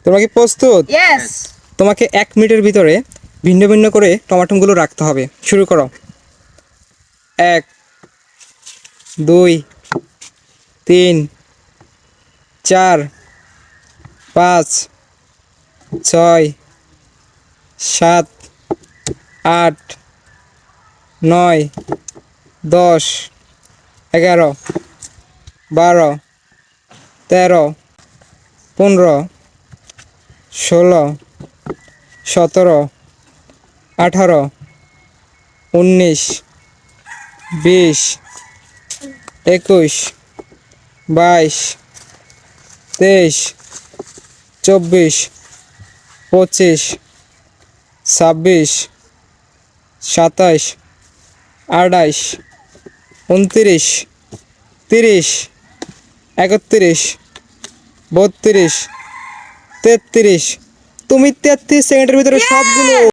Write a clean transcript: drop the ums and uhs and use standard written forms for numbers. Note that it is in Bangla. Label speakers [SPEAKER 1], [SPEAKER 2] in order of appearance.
[SPEAKER 1] তোমরা কি প্রস্তুত?
[SPEAKER 2] ইয়েস।
[SPEAKER 1] তোমাকে 1 মিনিটের ভিতরে ভিন্ন ভিন্ন করে টমাটোগুলো রাখতে হবে। শুরু করো। 1, 2, 3, 4, 5, 6, 7, 8, 9, 10, 11, 12, 13, 15, 16, 17, 18, 19, 20, 21, 22, 23, 24, 25, 26, 27, 28, 29, 30, 31, 32, 33। তুমি 33 সেকেন্ডের ভিতরে সবগুলো